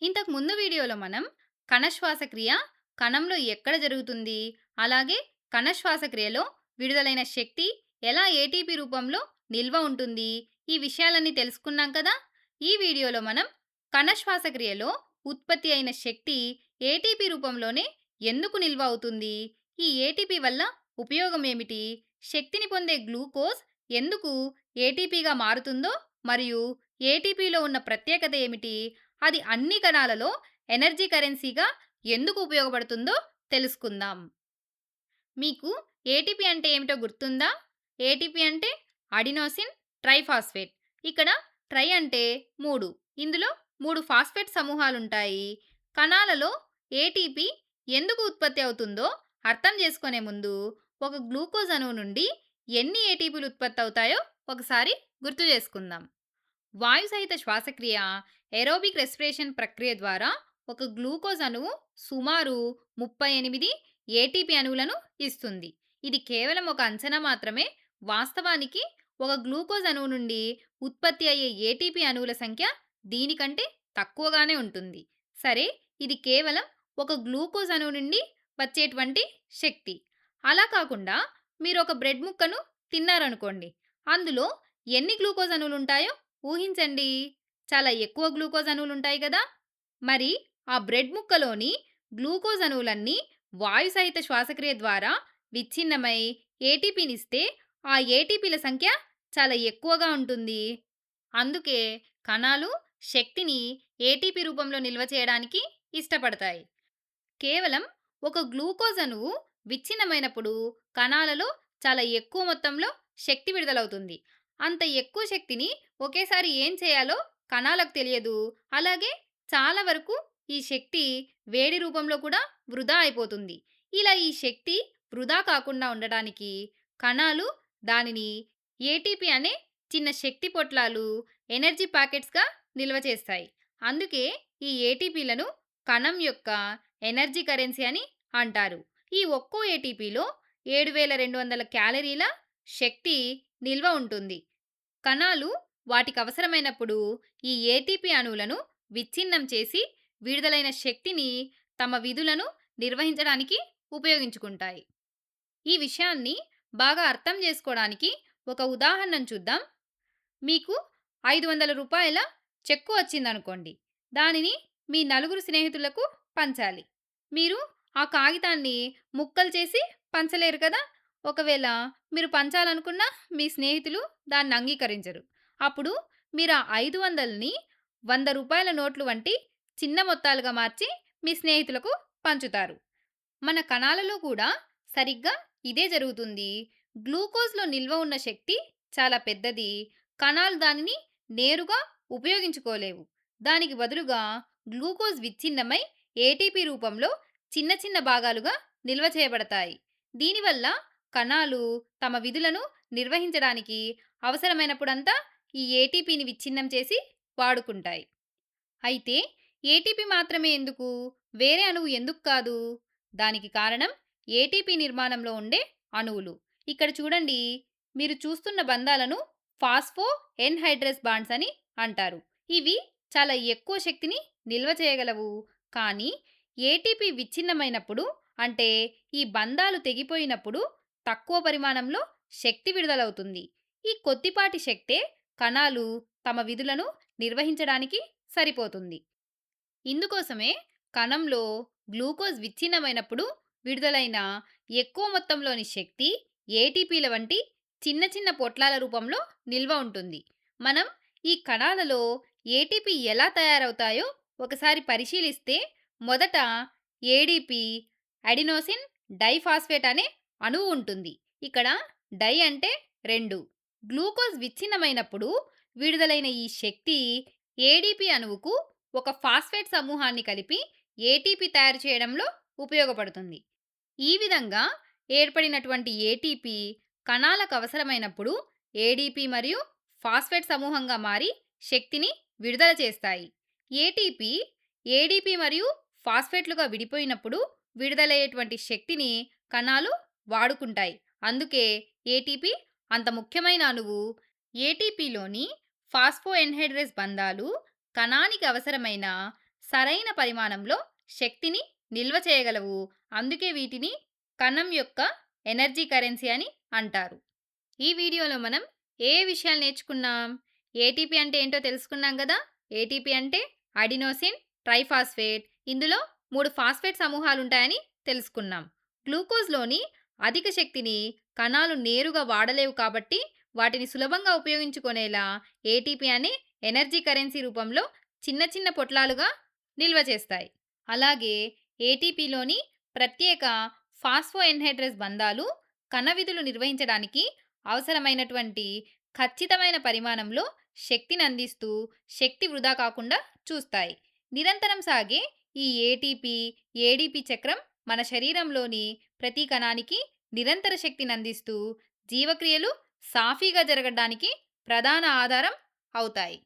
ఇంతకు ముందు వీడియోలో మనం కణ శ్వాసక్రియ కణంలో ఎక్కడ జరుగుతుంది, అలాగే కణ శ్వాసక్రియలో విడుదలైన శక్తి ఎలా ఏటీపీ రూపంలో నిల్వ ఉంటుంది, ఈ విషయాలన్నీ తెలుసుకున్నాం కదా. ఈ వీడియోలో మనం కణ శ్వాసక్రియలో ఉత్పత్తి అయిన శక్తి ఏటీపీ రూపంలోనే ఎందుకు నిల్వ అవుతుంది, ఈ ఏటీపీ వల్ల ఉపయోగం ఏమిటి, శక్తిని పొందే గ్లూకోజ్ ఎందుకు ఏటీపీగా మారుతుందో, మరియు ఏటీపీలో ఉన్న ప్రత్యేకత ఏమిటి, అది అన్ని కణాలలో ఎనర్జీ కరెన్సీగా ఎందుకు ఉపయోగపడుతుందో తెలుసుకుందాం. మీకు ఏటీపీ అంటే ఏమిటో గుర్తుందా? ఏటీపీ అంటే అడినోసిన్ ట్రైఫాస్ఫేట్. ఇక్కడ ట్రై అంటే 3. ఇందులో 3 ఫాస్ఫేట్ సమూహాలుంటాయి. కణాలలో ఏటీపీ ఎందుకు ఉత్పత్తి అవుతుందో అర్థం చేసుకునే ముందు ఒక గ్లూకోజ్ అణువు నుండి ఎన్ని ఏటీపీలు ఉత్పత్తి అవుతాయో ఒకసారి గుర్తు చేసుకుందాం. వాయు సహిత శ్వాసక్రియ ఏరోబిక్ రెస్పిరేషన్ ప్రక్రియ ద్వారా ఒక గ్లూకోజ్ అణువు సుమారు 38 ఏటీపీ అణువులను ఇస్తుంది. ఇది కేవలం ఒక అంచనా మాత్రమే. వాస్తవానికి ఒక గ్లూకోజ్ అణువు నుండి ఉత్పత్తి అయ్యే ఏటీపీ అణువుల సంఖ్య దీనికంటే తక్కువగానే ఉంటుంది. సరే, ఇది కేవలం ఒక గ్లూకోజ్ అణువు నుండి వచ్చేటువంటి శక్తి. అలా కాకుండా మీరు ఒక బ్రెడ్ ముక్కను తిన్నారనుకోండి, అందులో ఎన్ని గ్లూకోజ్ అణువులు ఉంటాయో ఊహించండి. చాలా ఎక్కువ గ్లూకోజ్ అణువులుంటాయి గదా! మరి ఆ బ్రెడ్ ముక్కలోని గ్లూకోజ్ అణువులన్నీ వాయు సహిత శ్వాసక్రియ ద్వారా విచ్ఛిన్నమై ఏటీపీనిస్తే ఆ ఏటీపీల సంఖ్య చాలా ఎక్కువగా ఉంటుంది. అందుకే కణాలు శక్తిని ఏటీపీ రూపంలో నిల్వ చేయడానికి ఇష్టపడతాయి. కేవలం ఒక గ్లూకోజ్ అణువు విచ్ఛిన్నమైనప్పుడు కణాలలో చాలా ఎక్కువ మొత్తంలో శక్తి విడుదలవుతుంది. అంత ఎక్కువ శక్తిని ఒకేసారి ఏం చేయాలో కణాలకు తెలియదు. అలాగే చాలా వరకు ఈ శక్తి వేడి రూపంలో కూడా వృధా అయిపోతుంది. ఇలా ఈ శక్తి వృధా కాకుండా ఉండడానికి కణాలు దానిని ఏటీపీ అనే చిన్న శక్తి పొట్లాలు, ఎనర్జీ ప్యాకెట్స్గా నిల్వ చేస్తాయి. అందుకే ఈ ఏటీపీలను కణం యొక్క ఎనర్జీ కరెన్సీ అని అంటారు. ఈ ఒక్కో ఏటీపీలో 7200 క్యాలరీల శక్తి నిల్వ ఉంటుంది. కణాలు వాటికి అవసరమైనప్పుడు ఈ ఏటీపీ అణువులను విచ్ఛిన్నం చేసి విడుదలైన శక్తిని తమ విధులను నిర్వహించడానికి ఉపయోగించుకుంటాయి. ఈ విషయాన్ని బాగా అర్థం చేసుకోవడానికి ఒక ఉదాహరణను చూద్దాం. మీకు రూ. 500 చెక్కు వచ్చిందనుకోండి. దానిని మీ నలుగురు స్నేహితులకు పంచాలి. మీరు ఆ కాగితాన్ని ముక్కలు చేసి పంచలేరు కదా! ఒకవేళ మీరు పంచాలనుకున్నా మీ స్నేహితులు దాన్ని అంగీకరించరు. అప్పుడు మీరు ఆ 500ని రూ. 100 నోట్లు వంటి చిన్న మొత్తాలుగా మార్చి మీ స్నేహితులకు పంచుతారు. మన కణాలలో కూడా సరిగ్గా ఇదే జరుగుతుంది. గ్లూకోజ్‌లో నిల్వ ఉన్న శక్తి చాలా పెద్దది. కణాలు దానిని నేరుగా ఉపయోగించుకోలేవు. దానికి బదులుగా గ్లూకోజ్ విచ్ఛిన్నమై ఏటీపీ రూపంలో చిన్న చిన్న భాగాలుగా నిల్వ చేయబడతాయి. దీనివల్ల కణాలు తమ విధులను నిర్వహించడానికి అవసరమైనప్పుడంతా ఈ ఏటీపీని విచ్ఛిన్నం చేసి వాడుకుంటాయి. అయితే ఏటీపీ మాత్రమే ఎందుకు? వేరే అణువు ఎందుకు కాదు? దానికి కారణం ఏటీపీ నిర్మాణంలో ఉండే అణువులు. ఇక్కడ చూడండి, మీరు చూస్తున్న బంధాలను ఫాస్ఫో ఎన్‌హైడ్రస్ బాండ్స్ అని అంటారు. ఇవి చాలా ఎక్కువ శక్తిని నిల్వ చేయగలవు. కానీ ఏటీపీ విచ్ఛిన్నమైనప్పుడు, అంటే ఈ బంధాలు తెగిపోయినప్పుడు తక్కువ పరిమాణంలో శక్తి విడుదలవుతుంది. ఈ కొద్దిపాటి శక్తే కణాలు తమ విధులను నిర్వహించడానికి సరిపోతుంది. ఇందుకోసమే కణంలో గ్లూకోజ్ విచ్ఛిన్నమైనప్పుడు విడుదలైన ఎక్కువ మొత్తంలోని శక్తి ఏటీపీల వంటి చిన్న చిన్న పొట్లాల రూపంలో నిల్వ ఉంటుంది. మనం ఈ కణాలలో ఏటీపీ ఎలా తయారవుతాయో ఒకసారి పరిశీలిస్తే, మొదట ఏడీపీ అడినోసిన్ డైఫాస్ఫేట్ అనే అణువు ఉంటుంది. ఇక్కడ డై అంటే 2. గ్లూకోజ్ విచ్ఛిన్నమైనప్పుడు విడుదలైన ఈ శక్తి ఏడీపీ అణువుకు ఒక ఫాస్ఫేట్ సమూహాన్ని కలిపి ఏటీపీ తయారు చేయడంలో ఉపయోగపడుతుంది. ఈ విధంగా ఏర్పడినటువంటి ఏటీపీ కణాలకు అవసరమైనప్పుడు ఏడీపీ మరియు ఫాస్ఫేట్ సమూహంగా మారి శక్తిని విడుదల చేస్తాయి. ఏటీపీ ఏడీపీ మరియు ఫాస్ఫేట్లుగా విడిపోయినప్పుడు విడుదలయ్యేటువంటి శక్తిని కణాలు వాడుకుంటాయి. అందుకే ఏటీపీ అంత ముఖ్యమైన అణువు. ఏటీపీలోని ఫాస్ఫో ఎన్హైడ్రేస్ బంధాలు కణానికి అవసరమైన సరైన పరిమాణంలో శక్తిని నిల్వ చేయగలవు. అందుకే వీటిని కణం యొక్క ఎనర్జీ కరెన్సీ అని అంటారు. ఈ వీడియోలో మనం ఏ విషయాలు నేర్చుకున్నాం? ఏటీపీ అంటే ఏంటో తెలుసుకున్నాం గదా! ఏటీపీ అంటే అడినోసిన్ ట్రైఫాస్ఫేట్. ఇందులో 3 ఫాస్ఫేట్ సమూహాలుంటాయని తెలుసుకున్నాం. గ్లూకోజ్‌లోని అధిక శక్తిని కణాలు నేరుగా వాడలేవు కాబట్టి వాటిని సులభంగా ఉపయోగించుకునేలా ఏటీపీ అనే ఎనర్జీ కరెన్సీ రూపంలో చిన్న చిన్న పొట్లాలుగా నిల్వ చేస్తాయి. అలాగే ఏటీపీలోని ప్రత్యేక ఫాస్ఫోఎన్హైడ్రేస్ బంధాలు కణ విధులు నిర్వహించడానికి అవసరమైనటువంటి ఖచ్చితమైన పరిమాణంలో శక్తిని అందిస్తూ శక్తి వృధా కాకుండా చూస్తాయి. నిరంతరం సాగే ఈ ఏటీపీ, ఏడీపీ చక్రం మన శరీరంలోని ప్రతి కణానికి నిరంతర శక్తిని అందిస్తూ జీవక్రియలు సాఫీగా జరగడానికి ప్రధాన ఆధారం అవుతాయి.